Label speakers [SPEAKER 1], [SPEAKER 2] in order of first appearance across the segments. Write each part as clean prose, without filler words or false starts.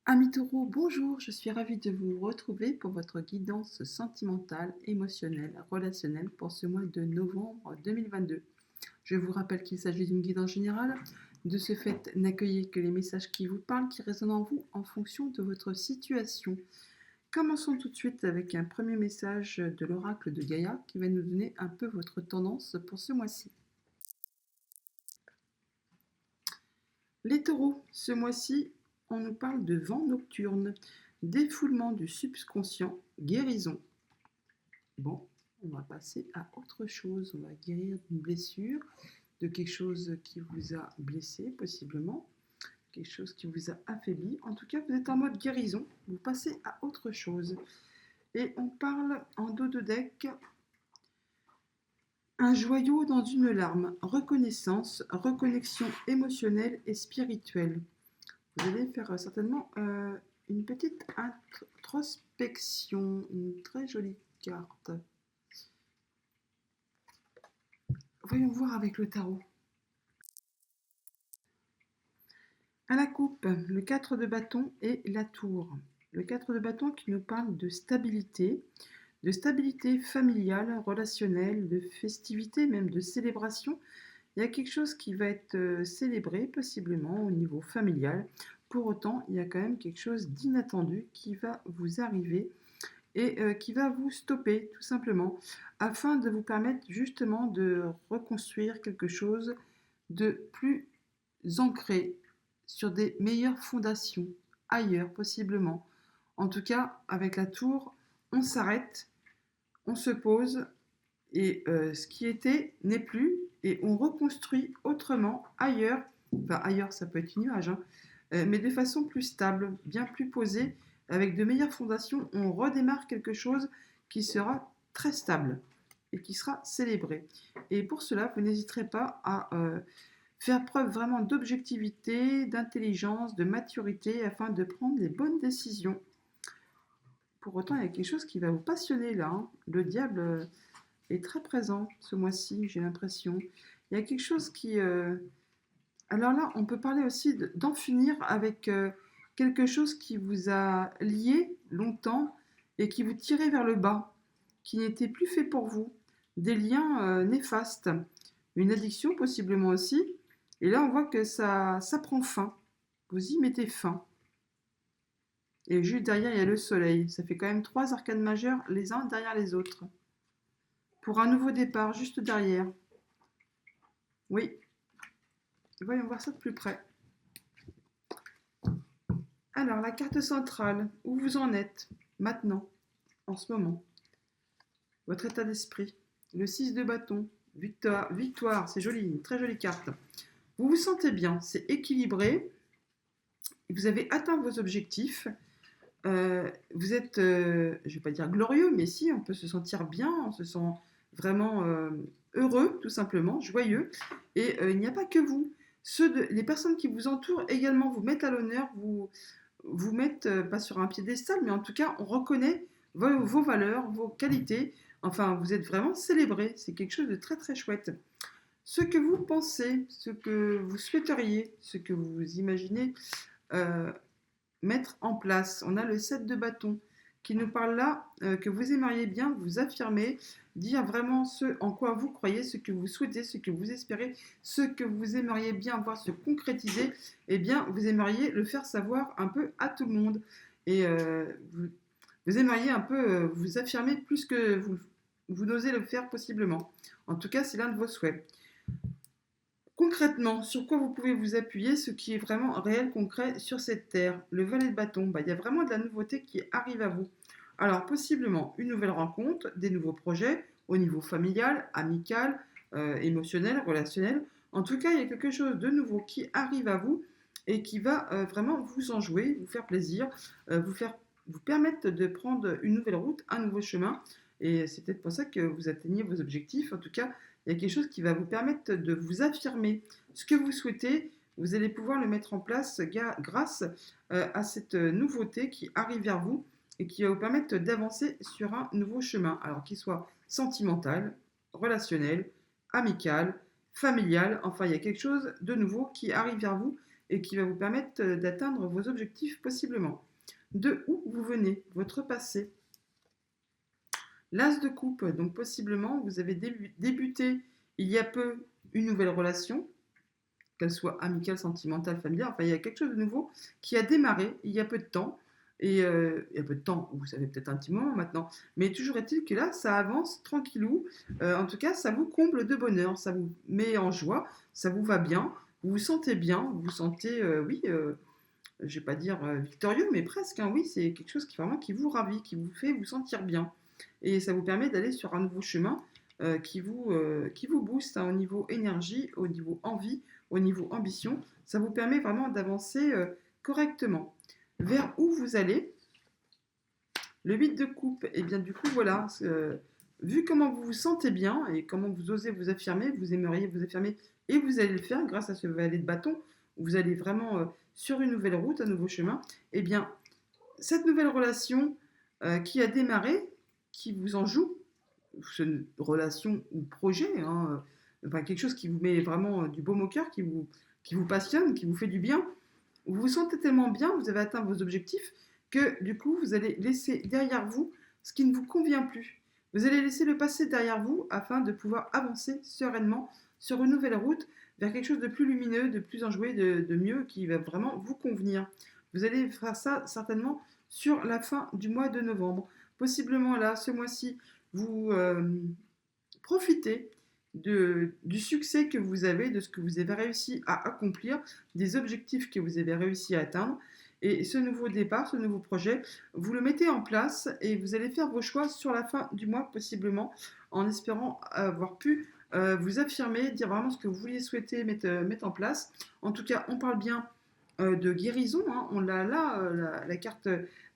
[SPEAKER 1] Amis taureaux, bonjour, je suis ravie de vous retrouver pour votre guidance sentimentale, émotionnelle, relationnelle pour ce mois de novembre 2022. Je vous rappelle qu'il s'agit d'une guidance générale. De ce fait, n'accueillez que les messages qui vous parlent, qui résonnent en vous en fonction de votre situation. Commençons tout de suite avec un premier message de l'oracle de Gaïa qui va nous donner un peu votre tendance pour ce mois-ci. Les taureaux, ce mois-ci, on nous parle de vent nocturne, défoulement du subconscient, guérison. Bon, on va passer à autre chose. On va guérir d'une blessure, de quelque chose qui vous a blessé possiblement, quelque chose qui vous a affaibli. En tout cas, vous êtes en mode guérison. Vous passez à autre chose. Et on parle en dos de deck. Un joyau dans une larme, reconnaissance, reconnexion émotionnelle et spirituelle. Vous allez faire certainement une petite introspection, une très jolie carte. Voyons voir avec le tarot. À la coupe, le 4 de bâton et la tour. Le 4 de bâton qui nous parle de stabilité familiale, relationnelle, de festivité, même de célébration. Il y a quelque chose qui va être célébré possiblement au niveau familial. Pour autant, il y a quand même quelque chose d'inattendu qui va vous arriver et qui va vous stopper tout simplement afin de vous permettre justement de reconstruire quelque chose de plus ancré sur des meilleures fondations ailleurs possiblement. En tout cas, avec la tour, on s'arrête, on se pose et ce qui était n'est plus et on reconstruit autrement ailleurs. Enfin ailleurs, ça peut être une image, hein, mais de façon plus stable, bien plus posée, avec de meilleures fondations. On redémarre quelque chose qui sera très stable et qui sera célébré. Et pour cela, vous n'hésiterez pas à faire preuve vraiment d'objectivité, d'intelligence, de maturité afin de prendre les bonnes décisions. Pour autant, il y a quelque chose qui va vous passionner là, hein. Le diable est très présent ce mois-ci, j'ai l'impression. Il y a quelque chose qui... Alors là, on peut parler aussi d'en finir avec quelque chose qui vous a lié longtemps et qui vous tirait vers le bas, qui n'était plus fait pour vous. Des liens néfastes, une addiction possiblement aussi. Et là, on voit que ça prend fin. Vous y mettez fin. Et juste derrière, il y a le soleil. Ça fait quand même 3 arcanes majeures les uns derrière les autres. Pour un nouveau départ, juste derrière. Oui, voyons voir ça de plus près. Alors, la carte centrale, où vous en êtes maintenant, en ce moment? Votre état d'esprit. Le 6 de bâton, victoire, c'est joli, une très jolie carte. Vous vous sentez bien, c'est équilibré, vous avez atteint vos objectifs. Vous êtes, je ne vais pas dire glorieux, mais si, on peut se sentir bien, on se sent vraiment heureux, tout simplement, joyeux. Et il n'y a pas que vous. Les personnes qui vous entourent également vous mettent à l'honneur, vous mettent, pas sur un piédestal, mais en tout cas, on reconnaît vos valeurs, vos qualités. Enfin, vous êtes vraiment célébrés. C'est quelque chose de très très chouette. Ce que vous pensez, ce que vous souhaiteriez, ce que vous imaginez euh, mettre en place. On a le 7 de bâton qui nous parle là que vous aimeriez bien vous affirmer, dire vraiment ce en quoi vous croyez, ce que vous souhaitez, ce que vous espérez, ce que vous aimeriez bien voir se concrétiser, eh bien vous aimeriez le faire savoir un peu à tout le monde. Et vous aimeriez un peu vous affirmer plus que vous n'osez le faire possiblement. En tout cas, c'est l'un de vos souhaits. Concrètement, sur quoi vous pouvez vous appuyer, ce qui est vraiment réel, concret sur cette terre? Le valet de bâton, il y a vraiment de la nouveauté qui arrive à vous. Alors, possiblement une nouvelle rencontre, des nouveaux projets au niveau familial, amical, émotionnel, relationnel. En tout cas, il y a quelque chose de nouveau qui arrive à vous et qui va vraiment vous enjouer, vous faire plaisir, vous permettre de prendre une nouvelle route, un nouveau chemin. Et c'est peut-être pour ça que vous atteignez vos objectifs. En tout cas, il y a quelque chose qui va vous permettre de vous affirmer ce que vous souhaitez. Vous allez pouvoir le mettre en place grâce à cette nouveauté qui arrive vers vous et qui va vous permettre d'avancer sur un nouveau chemin, alors qu'il soit sentimental, relationnel, amical, familial. Enfin, il y a quelque chose de nouveau qui arrive vers vous et qui va vous permettre d'atteindre vos objectifs possiblement. De où vous venez, votre passé. L'As de coupe, donc possiblement vous avez débuté il y a peu une nouvelle relation, qu'elle soit amicale, sentimentale, familiale, enfin il y a quelque chose de nouveau qui a démarré il y a peu de temps, et il y a peu de temps, vous savez peut-être un petit moment maintenant, mais toujours est-il que là ça avance tranquillou, en tout cas ça vous comble de bonheur, ça vous met en joie, ça vous va bien, vous vous sentez bien, vous vous sentez, oui, je ne vais pas dire victorieux, mais presque, hein, oui, c'est quelque chose qui vraiment qui vous ravit, qui vous fait vous sentir bien. Et ça vous permet d'aller sur un nouveau chemin qui vous booste hein, au niveau énergie, au niveau envie, au niveau ambition. Ça vous permet vraiment d'avancer correctement. Vers où vous allez, le 8 de coupe, et bien du coup, voilà, vu comment vous vous sentez bien et comment vous osez vous affirmer, vous aimeriez vous affirmer et vous allez le faire grâce à ce valet de bâton, vous allez vraiment sur une nouvelle route, un nouveau chemin, et bien cette nouvelle relation qui a démarré, qui vous en joue, une relation ou projet, hein, enfin, quelque chose qui vous met vraiment du baume au cœur, qui vous passionne, qui vous fait du bien, vous vous sentez tellement bien, vous avez atteint vos objectifs, que du coup, vous allez laisser derrière vous ce qui ne vous convient plus. Vous allez laisser le passé derrière vous afin de pouvoir avancer sereinement sur une nouvelle route vers quelque chose de plus lumineux, de plus enjoué, de mieux, qui va vraiment vous convenir. Vous allez faire ça certainement sur la fin du mois de novembre. Possiblement là, ce mois-ci, vous profitez du succès que vous avez, de ce que vous avez réussi à accomplir, des objectifs que vous avez réussi à atteindre. Et ce nouveau départ, ce nouveau projet, vous le mettez en place et vous allez faire vos choix sur la fin du mois possiblement, en espérant avoir pu vous affirmer, dire vraiment ce que vous vouliez souhaiter mettre en place. En tout cas, on parle bien de guérison. Hein. On a là la carte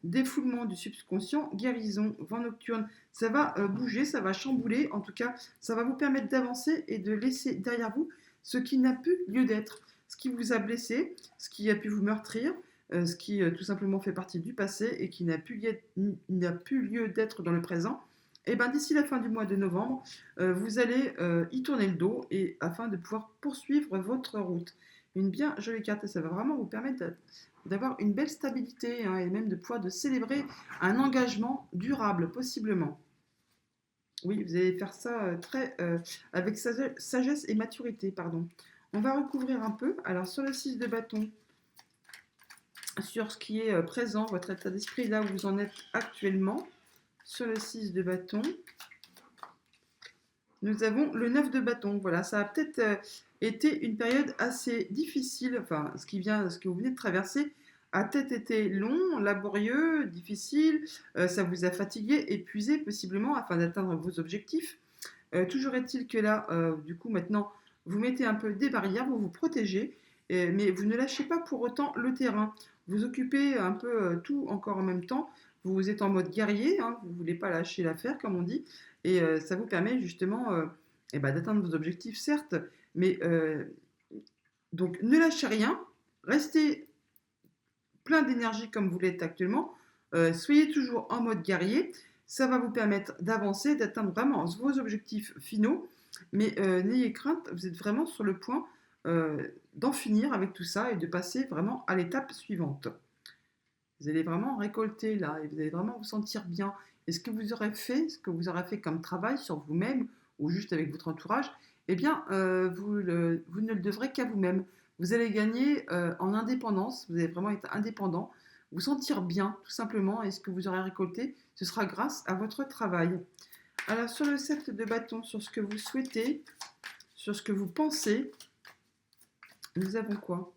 [SPEAKER 1] défoulement du subconscient, guérison, vent nocturne. Ça va bouger, ça va chambouler. En tout cas, ça va vous permettre d'avancer et de laisser derrière vous ce qui n'a plus lieu d'être, ce qui vous a blessé, ce qui a pu vous meurtrir, ce qui tout simplement fait partie du passé et qui n'a plus lieu d'être dans le présent. Et ben d'ici la fin du mois de novembre, vous allez y tourner le dos et afin de pouvoir poursuivre votre route. Une bien jolie carte et ça va vraiment vous permettre d'avoir une belle stabilité hein, et même de pouvoir de célébrer un engagement durable possiblement. Oui, vous allez faire ça avec sagesse et maturité, pardon. On va recouvrir un peu. Alors sur le 6 de bâton, sur ce qui est présent, votre état d'esprit, là où vous en êtes actuellement. Sur le 6 de bâton, nous avons le 9 de bâton. Voilà, ça a peut-être été une période assez difficile. Enfin, ce que vous venez de traverser a peut-être été long, laborieux, difficile. Ça vous a fatigué, épuisé possiblement afin d'atteindre vos objectifs. Toujours est-il que là, du coup, maintenant, vous mettez un peu des barrières, vous vous protégez, mais vous ne lâchez pas pour autant le terrain. Vous occupez un peu tout encore en même temps. Vous êtes en mode guerrier, hein, vous ne voulez pas lâcher l'affaire, comme on dit, et ça vous permet justement eh ben, d'atteindre vos objectifs, certes, mais donc ne lâchez rien, restez plein d'énergie comme vous l'êtes actuellement, soyez toujours en mode guerrier, ça va vous permettre d'avancer, d'atteindre vraiment vos objectifs finaux, mais n'ayez crainte, vous êtes vraiment sur le point d'en finir avec tout ça et de passer vraiment à l'étape suivante. Vous allez vraiment récolter là et vous allez vraiment vous sentir bien. Et ce que vous aurez fait, ce que vous aurez fait comme travail sur vous-même ou juste avec votre entourage, eh bien, vous ne le devrez qu'à vous-même. Vous allez gagner en indépendance, vous allez vraiment être indépendant, vous sentir bien tout simplement et ce que vous aurez récolté, ce sera grâce à votre travail. Alors sur le 7 de bâton, sur ce que vous souhaitez, sur ce que vous pensez, nous avons quoi?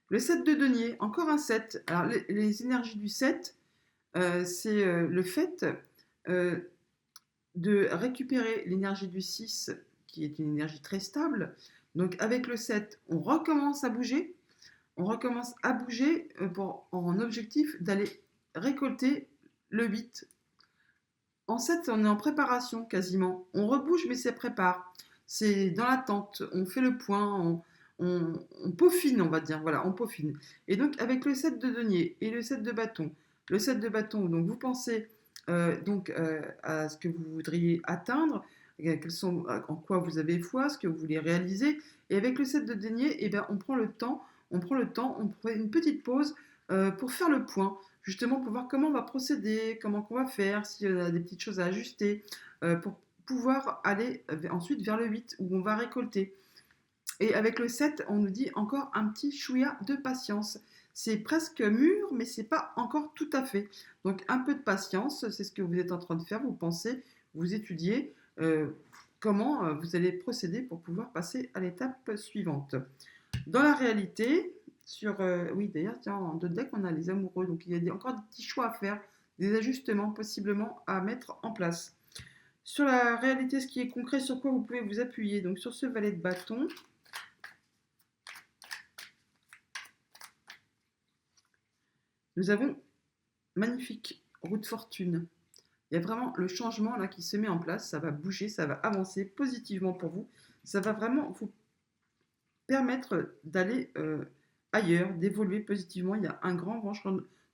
[SPEAKER 1] Le 7 de denier, encore un 7. Alors les énergies du 7, c'est le fait euh, de récupérer l'énergie du 6, qui est une énergie très stable. Donc avec le 7, on recommence à bouger. On recommence à bouger en objectif d'aller récolter le 8. En 7, on est en préparation quasiment. On rebouge, mais c'est prépare. C'est dans l'attente. On fait le point. On peaufine, on va dire. Voilà, on peaufine. Et donc, avec le 7 de denier et le 7 de bâton, le 7 de bâton, donc vous pensez à ce que vous voudriez atteindre, en quoi vous avez foi, ce que vous voulez réaliser. Et avec le 7 de denier, eh bien, on prend le temps, on prend le temps, on prend une petite pause pour faire le point, justement pour voir comment on va procéder, comment on va faire, s'il y a des petites choses à ajuster, pour pouvoir aller ensuite vers le 8 où on va récolter. Et avec le 7, on nous dit encore un petit chouïa de patience. C'est presque mûr, mais c'est pas encore tout à fait. Donc un peu de patience, c'est ce que vous êtes en train de faire. Vous pensez, vous étudiez comment vous allez procéder pour pouvoir passer à l'étape suivante. Dans la réalité, oui d'ailleurs, tiens, en deux decks, on a les amoureux. Donc il y a encore des petits choix à faire, des ajustements possiblement à mettre en place. Sur la réalité, ce qui est concret, sur quoi vous pouvez vous appuyer. Donc sur ce valet de bâton, nous avons magnifique roue de fortune. Il y a vraiment le changement là qui se met en place, ça va bouger, ça va avancer positivement pour vous. Ça va vraiment vous permettre d'aller ailleurs, d'évoluer positivement. Il y a un grand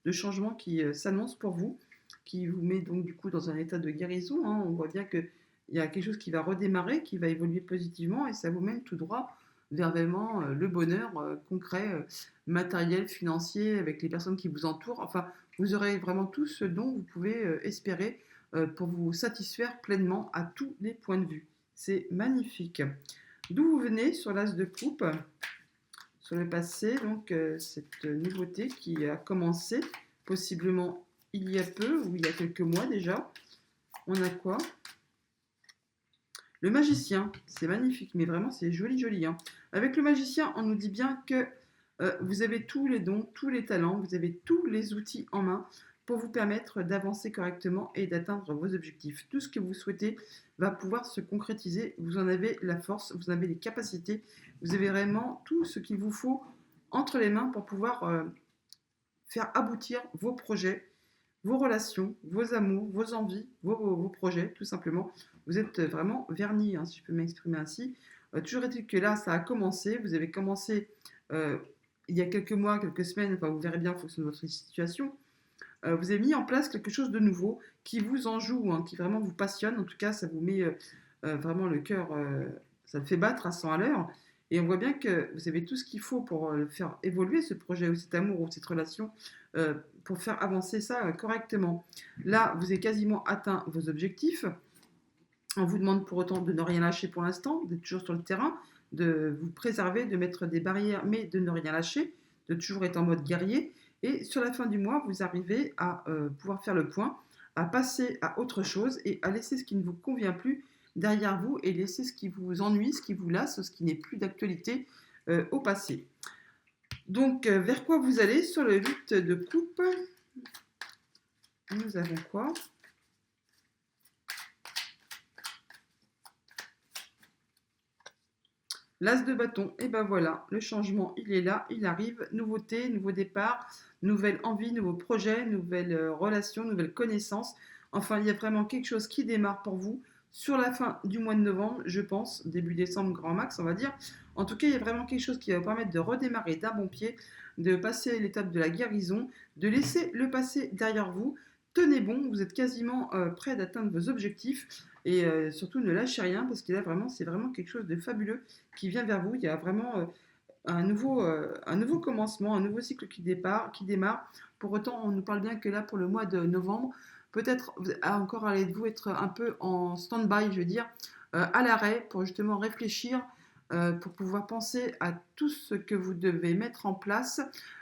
[SPEAKER 1] de changement qui s'annonce pour vous, qui vous met donc du coup dans un état de guérison. Hein. On voit bien qu'il y a quelque chose qui va redémarrer, qui va évoluer positivement et ça vous mène tout droit vers vraiment le bonheur concret, matériel, financier, avec les personnes qui vous entourent. Enfin, vous aurez vraiment tout ce dont vous pouvez espérer pour vous satisfaire pleinement à tous les points de vue. C'est magnifique. D'où vous venez sur l'as de coupe, sur le passé, donc cette nouveauté qui a commencé possiblement il y a peu ou il y a quelques mois déjà. On a quoi? Le magicien, c'est magnifique, mais vraiment c'est joli joli. Hein. Avec le magicien, on nous dit bien que vous avez tous les dons, tous les talents, vous avez tous les outils en main pour vous permettre d'avancer correctement et d'atteindre vos objectifs. Tout ce que vous souhaitez va pouvoir se concrétiser. Vous en avez la force, vous en avez les capacités, vous avez vraiment tout ce qu'il vous faut entre les mains pour pouvoir faire aboutir vos projets, vos relations, vos amours, vos envies, vos projets, tout simplement. Vous êtes vraiment vernis, hein, si je peux m'exprimer ainsi. Toujours est-il que là, ça a commencé. Vous avez commencé il y a quelques mois, quelques semaines, enfin, vous verrez bien en fonction de votre situation. Vous avez mis en place quelque chose de nouveau qui vous enjoue, hein, qui vraiment vous passionne. En tout cas, ça vous met vraiment le cœur, ça le fait battre à 100 à l'heure. Et on voit bien que vous avez tout ce qu'il faut pour faire évoluer ce projet ou cet amour ou cette relation pour faire avancer ça correctement. Là, vous avez quasiment atteint vos objectifs. On vous demande pour autant de ne rien lâcher pour l'instant, d'être toujours sur le terrain, de vous préserver, de mettre des barrières, mais de ne rien lâcher, de toujours être en mode guerrier. Et sur la fin du mois, vous arrivez à pouvoir faire le point, à passer à autre chose et à laisser ce qui ne vous convient plus derrière vous et laisser ce qui vous ennuie, ce qui vous lasse, ce qui n'est plus d'actualité au passé. Donc, vers quoi vous allez sur le 8 de coupe? Nous avons quoi? L'as de bâton, et ben voilà, le changement, il est là, il arrive, nouveauté, nouveau départ, nouvelle envie, nouveau projet, nouvelle relation, nouvelle connaissance. Enfin, il y a vraiment quelque chose qui démarre pour vous sur la fin du mois de novembre, je pense, début décembre, grand max, on va dire. En tout cas, il y a vraiment quelque chose qui va vous permettre de redémarrer d'un bon pied, de passer l'étape de la guérison, de laisser le passé derrière vous. Tenez bon, vous êtes quasiment prêt d'atteindre vos objectifs et surtout ne lâchez rien parce que là vraiment c'est vraiment quelque chose de fabuleux qui vient vers vous. Il y a vraiment un nouveau commencement, un nouveau cycle qui démarre. Pour autant, on nous parle bien que là pour le mois de novembre, peut-être encore allez-vous être un peu en stand-by, je veux dire, à l'arrêt pour justement réfléchir. Pour pouvoir penser à tout ce que vous devez mettre en place,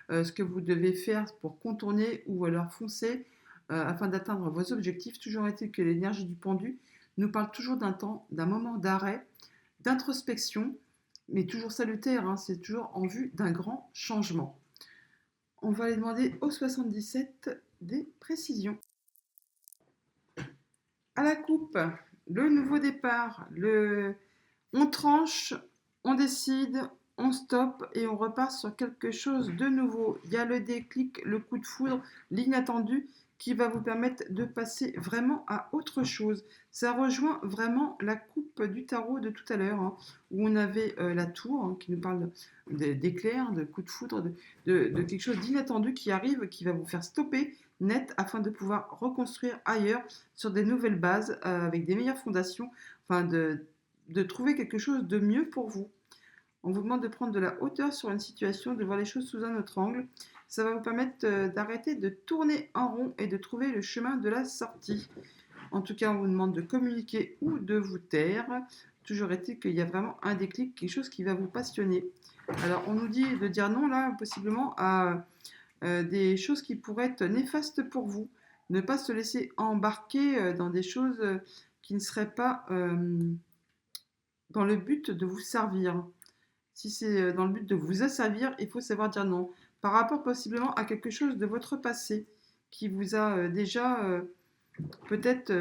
[SPEAKER 1] ce que vous devez faire pour contourner ou alors foncer afin d'atteindre vos objectifs. Toujours est-il que l'énergie du pendu nous parle toujours d'un temps, d'un moment d'arrêt, d'introspection, mais toujours salutaire, hein, c'est toujours en vue d'un grand changement. On va aller demander au 77 des précisions. À la coupe, le nouveau départ, on tranche, on décide, on stoppe et on repart sur quelque chose de nouveau. Il y a le déclic, le coup de foudre, l'inattendu qui va vous permettre de passer vraiment à autre chose. Ça rejoint vraiment la coupe du tarot de tout à l'heure, hein, où on avait la tour, hein, qui nous parle d'éclair, de coup de foudre, de quelque chose d'inattendu qui arrive, qui va vous faire stopper net afin de pouvoir reconstruire ailleurs sur des nouvelles bases, avec des meilleures fondations, enfin de trouver quelque chose de mieux pour vous. On vous demande de prendre de la hauteur sur une situation, de voir les choses sous un autre angle. Ça va vous permettre d'arrêter de tourner en rond et de trouver le chemin de la sortie. En tout cas, on vous demande de communiquer ou de vous taire. Toujours est-il qu'il y a vraiment un déclic, quelque chose qui va vous passionner. Alors, on nous dit de dire non, là, possiblement, à des choses qui pourraient être néfastes pour vous. Ne pas se laisser embarquer dans des choses qui ne seraient pas dans le but de vous servir. Si c'est dans le but de vous asservir, il faut savoir dire non. Par rapport possiblement à quelque chose de votre passé qui vous a déjà peut-être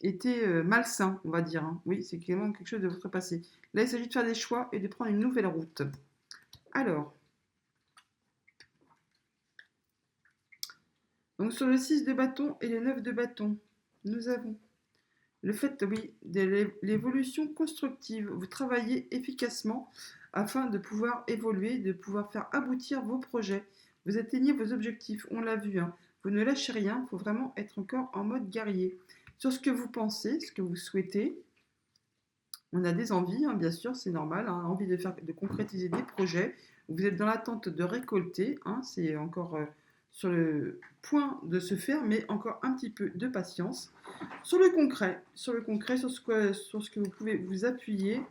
[SPEAKER 1] été malsain, on va dire, hein. Oui, c'est vraiment quelque chose de votre passé. Là, il s'agit de faire des choix et de prendre une nouvelle route. Alors, donc sur le 6 de bâton et le 9 de bâton, nous avons le fait, oui, de l'évolution constructive. Vous travaillez efficacement afin de pouvoir évoluer, de pouvoir faire aboutir vos projets. Vous atteignez vos objectifs, on l'a vu, hein. Vous ne lâchez rien, il faut vraiment être encore en mode guerrier. Sur ce que vous pensez, ce que vous souhaitez, on a des envies, hein, bien sûr, c'est normal, hein, envie de concrétiser des projets. Vous êtes dans l'attente de récolter, hein, c'est encore sur le point de se faire, mais encore un petit peu de patience. Sur ce que vous pouvez vous appuyer,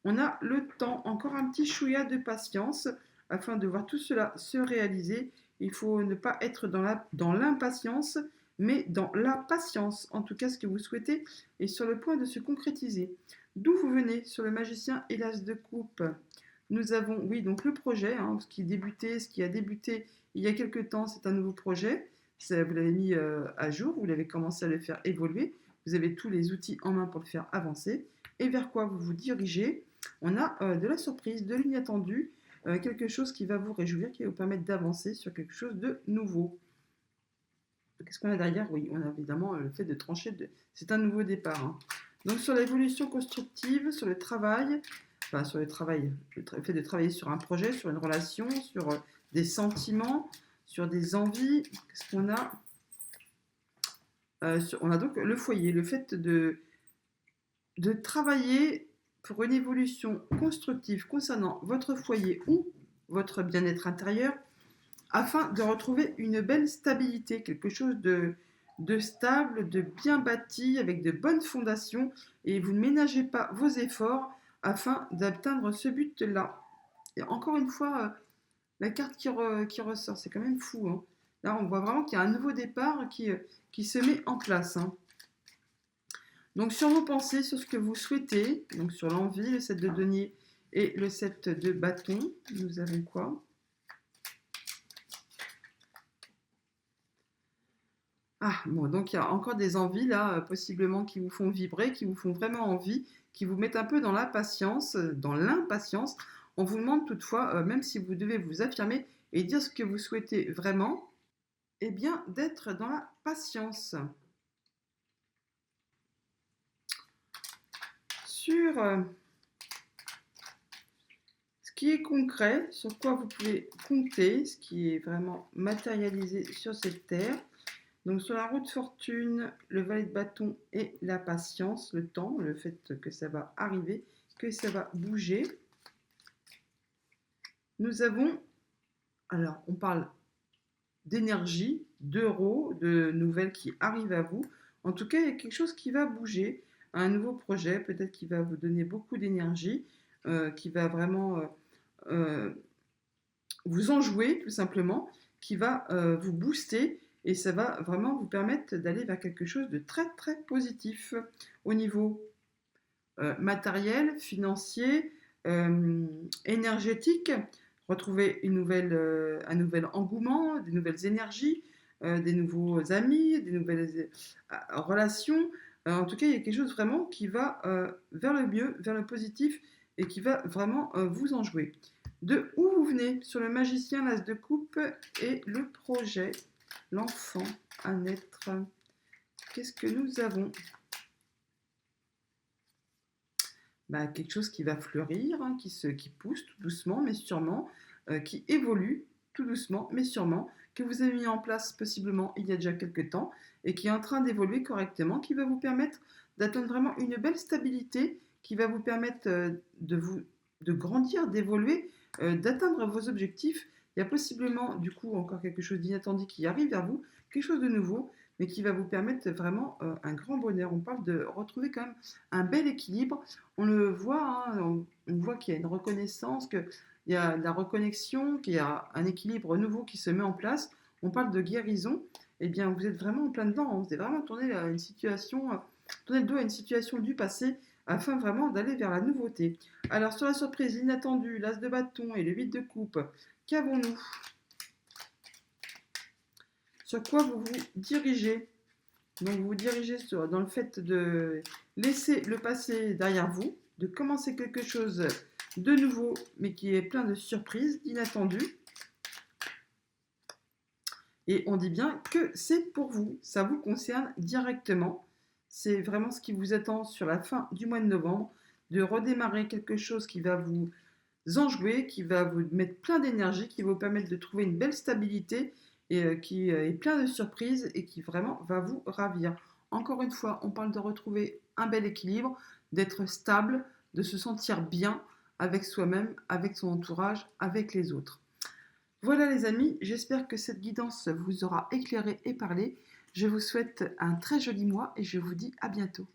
[SPEAKER 1] on a le temps, encore un petit chouïa de patience afin de voir tout cela se réaliser. Il faut ne pas être dans l'impatience, mais dans la patience. En tout cas, ce que vous souhaitez est sur le point de se concrétiser. D'où vous venez sur le magicien et l'as de coupe. Nous avons, oui, donc le projet, hein, ce qui a débuté il y a quelque temps, c'est un nouveau projet. Vous l'avez mis à jour, vous l'avez commencé à le faire évoluer. Vous avez tous les outils en main pour le faire avancer. Et vers quoi vous vous dirigez? On a de la surprise, de l'inattendu, quelque chose qui va vous réjouir, qui va vous permettre d'avancer sur quelque chose de nouveau. Qu'est-ce qu'on a derrière? Oui, on a évidemment le fait de trancher. C'est un nouveau départ, hein. Donc sur l'évolution constructive, sur le travail, enfin sur le travail, le fait de travailler sur un projet, sur une relation, sur des sentiments, sur des envies. Qu'est-ce qu'on a? On a donc le foyer, le fait de travailler pour une évolution constructive concernant votre foyer ou votre bien-être intérieur afin de retrouver une belle stabilité, quelque chose de stable, de bien bâti, avec de bonnes fondations, et vous ne ménagez pas vos efforts afin d'atteindre ce but-là. Et encore une fois, la carte qui ressort, c'est quand même fou, hein. Là, on voit vraiment qu'il y a un nouveau départ qui se met en place, hein. Donc sur vos pensées, sur ce que vous souhaitez, donc sur l'envie, le 7 de denier et le 7 de bâton, nous avons quoi? Ah, bon, donc il y a encore des envies là, possiblement qui vous font vibrer, qui vous font vraiment envie, qui vous mettent un peu dans la patience, dans l'impatience. On vous demande toutefois, même si vous devez vous affirmer et dire ce que vous souhaitez vraiment, eh bien d'être dans la patience. Sur ce qui est concret, sur quoi vous pouvez compter, ce qui est vraiment matérialisé sur cette terre. Donc sur la route fortune, le valet de bâton et la patience, le temps, le fait que ça va arriver, que ça va bouger. Nous avons, alors on parle d'énergie, d'euros, de nouvelles qui arrivent à vous. En tout cas, il y a quelque chose qui va bouger, un nouveau projet, peut-être qui va vous donner beaucoup d'énergie, qui va vraiment vous enjouer tout simplement, qui va vous booster et ça va vraiment vous permettre d'aller vers quelque chose de très très positif au niveau matériel, financier, énergétique. Retrouver un nouvel engouement, des nouvelles énergies, des nouveaux amis, des nouvelles relations. En tout cas, il y a quelque chose vraiment qui va vers le mieux, vers le positif et qui va vraiment vous enjouer. De où vous venez sur le magicien, l'as de coupe et le projet, l'enfant à naître. Qu'est-ce que nous avons? Bah, quelque chose qui va fleurir, hein, qui pousse tout doucement mais sûrement, qui évolue tout doucement mais sûrement, que vous avez mis en place possiblement il y a déjà quelques temps et qui est en train d'évoluer correctement, qui va vous permettre d'atteindre vraiment une belle stabilité, qui va vous permettre de grandir, d'évoluer, d'atteindre vos objectifs. Il y a possiblement, du coup, encore quelque chose d'inattendu qui arrive vers vous, quelque chose de nouveau, mais qui va vous permettre vraiment un grand bonheur. On parle de retrouver quand même un bel équilibre. On le voit, hein, on voit qu'il y a une reconnaissance, qu'il y a de la reconnexion, qu'il y a un équilibre nouveau qui se met en place. On parle de guérison. Eh bien, vous êtes vraiment en plein dedans, hein. Vous êtes vraiment tourné à une situation, tourné le dos à une situation du passé afin vraiment d'aller vers la nouveauté. Alors, sur la surprise, l'inattendue, l'as de bâton et le 8 de coupe, qu'avons-nous? Sur quoi vous vous dirigez? Donc, vous vous dirigez dans le fait de laisser le passé derrière vous, de commencer quelque chose de nouveau, mais qui est plein de surprises, d'inattendues. Et on dit bien que c'est pour vous, ça vous concerne directement. C'est vraiment ce qui vous attend sur la fin du mois de novembre, de redémarrer quelque chose qui va vous enjouer, qui va vous mettre plein d'énergie, qui va vous permettre de trouver une belle stabilité et qui est plein de surprises et qui vraiment va vous ravir. Encore une fois, on parle de retrouver un bel équilibre, d'être stable, de se sentir bien avec soi-même, avec son entourage, avec les autres. Voilà les amis, j'espère que cette guidance vous aura éclairé et parlé. Je vous souhaite un très joli mois et je vous dis à bientôt.